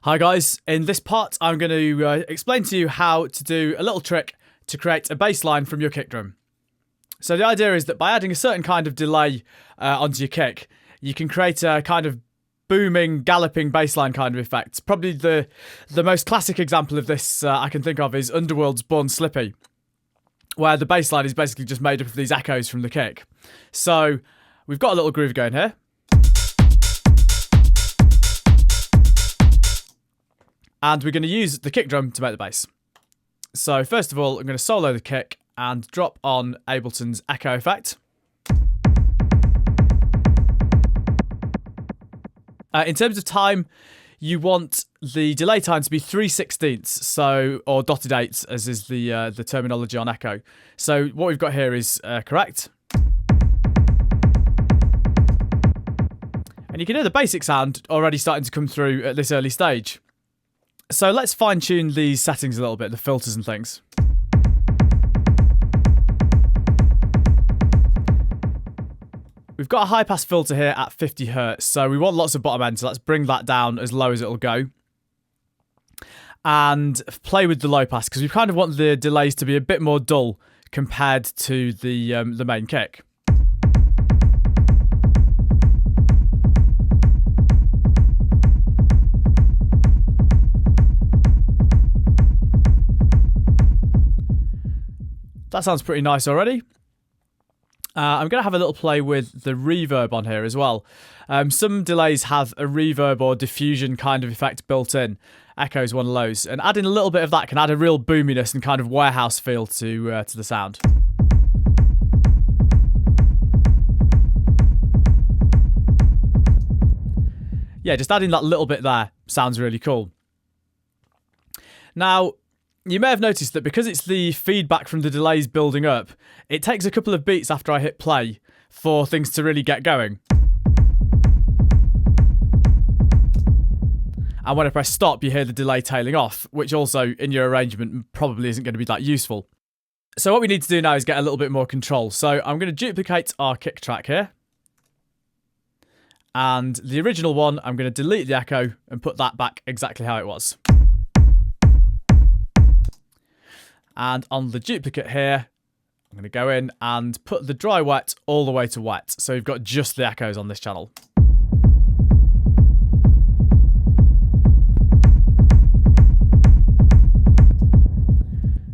Hi guys, in this part I'm going to explain to you how to do a little trick to create a bass line from your kick drum. So the idea is that by adding a certain kind of delay onto your kick, you can create a kind of booming, galloping bass line kind of effect. Probably the most classic example of this I can think of is Underworld's Born Slippy, where the bass line is basically just made up of these echoes from the kick. So we've got a little groove going here. And we're going to use the kick drum to make the bass. So first of all, I'm going to solo the kick and drop on Ableton's echo effect. In terms of time, you want the delay time to be 3/16, so, or dotted eights, as is the terminology on echo. So what we've got here is correct. And you can hear the basic sound already starting to come through at this early stage. So let's fine-tune these settings a little bit, the filters and things. We've got a high-pass filter here at 50 Hz, so we want lots of bottom end, so let's bring that down as low as it'll go. And play with the low pass, because we kind of want the delays to be a bit more dull compared to the main kick. That sounds pretty nice already. I'm going to have a little play with the reverb on here as well. Some delays have a reverb or diffusion kind of effect built in. Echo is one of those. And adding a little bit of that can add a real boominess and kind of warehouse feel to the sound. Yeah, just adding that little bit there sounds really cool. Now, you may have noticed that because it's the feedback from the delays building up, it takes a couple of beats after I hit play for things to really get going. And when I press stop, you hear the delay tailing off, which also in your arrangement probably isn't going to be that useful. So what we need to do now is get a little bit more control. So I'm going to duplicate our kick track here. And the original one, I'm going to delete the echo and put that back exactly how it was. And on the duplicate here, I'm going to go in and put the dry wet all the way to wet. So you've got just the echoes on this channel.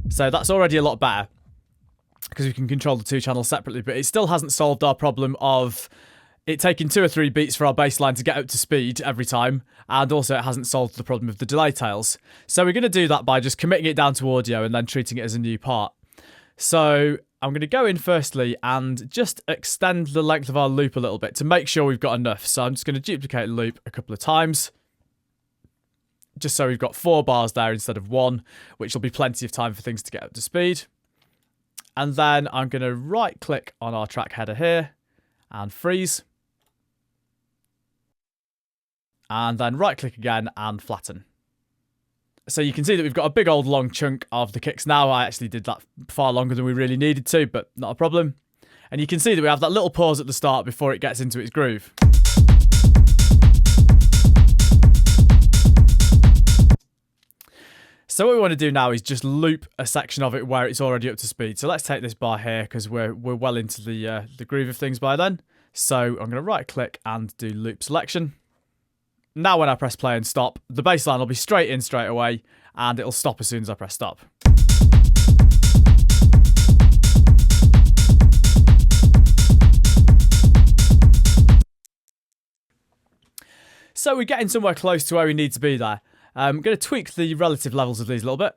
So that's already a lot better because we can control the two channels separately, but it still hasn't solved our problem of it taking 2 or 3 beats for our bass line to get up to speed every time, and also it hasn't solved the problem of the delay tails. So we're going to do that by just committing it down to audio and then treating it as a new part. So I'm going to go in firstly and just extend the length of our loop a little bit to make sure we've got enough. So I'm just going to duplicate the loop a couple of times, just so we've got 4 bars there instead of 1, which will be plenty of time for things to get up to speed. And then I'm going to right click on our track header here and freeze. And then right click again and flatten. So you can see that we've got a big old long chunk of the kicks now. I actually did that far longer than we really needed to, but not a problem. And you can see that we have that little pause at the start before it gets into its groove. So what we want to do now is just loop a section of it where it's already up to speed. So let's take this bar here because we're well into the groove of things by then. So I'm going to right click and do loop selection. Now when I press play and stop, the bass line will be straight in straight away and it'll stop as soon as I press stop. So we're getting somewhere close to where we need to be there. I'm going to tweak the relative levels of these a little bit.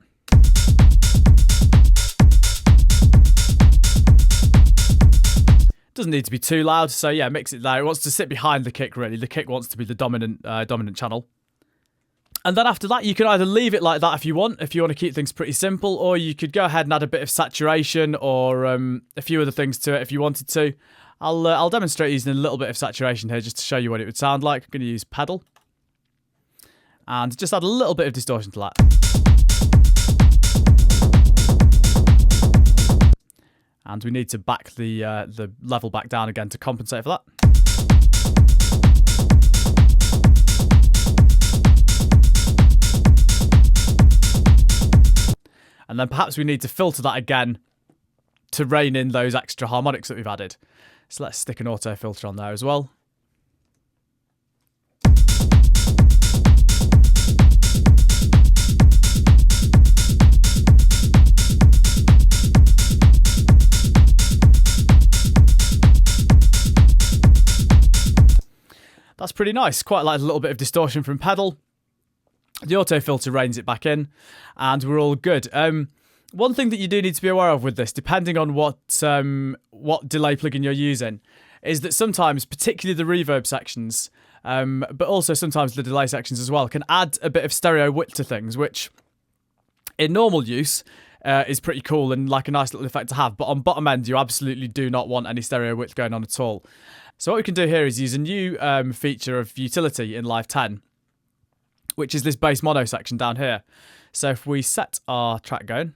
Doesn't need to be too loud, so yeah, mix it there. It wants to sit behind the kick, really. The kick wants to be the dominant channel. And then after that, you can either leave it like that if you want to keep things pretty simple, or you could go ahead and add a bit of saturation or a few other things to it if you wanted to. I'll demonstrate using a little bit of saturation here just to show you what it would sound like. I'm going to use pedal. And just add a little bit of distortion to that. And we need to back the level back down again to compensate for that. And then perhaps we need to filter that again to rein in those extra harmonics that we've added. So let's stick an auto filter on there as well. That's pretty nice. Quite like a little bit of distortion from pedal. The auto filter reins it back in, and we're all good. One thing that you do need to be aware of with this, depending on what delay plugin you're using, is that sometimes, particularly the reverb sections, but also sometimes the delay sections as well, can add a bit of stereo width to things, which in normal use is pretty cool and like a nice little effect to have. But on bottom end, you absolutely do not want any stereo width going on at all. So what we can do here is use a new feature of utility in Live 10, which is this bass mono section down here. So if we set our track going,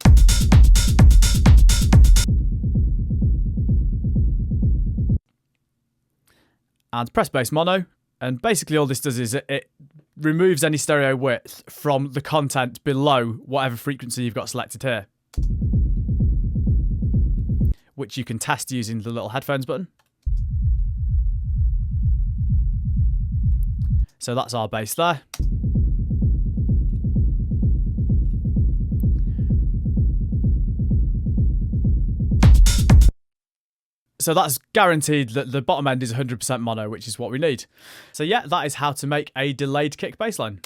and press bass mono, and basically all this does is it removes any stereo width from the content below whatever frequency you've got selected here, which you can test using the little headphones button. So that's our bass there. So that's guaranteed that the bottom end is 100% mono, which is what we need. So yeah, that is how to make a delayed kick bass line.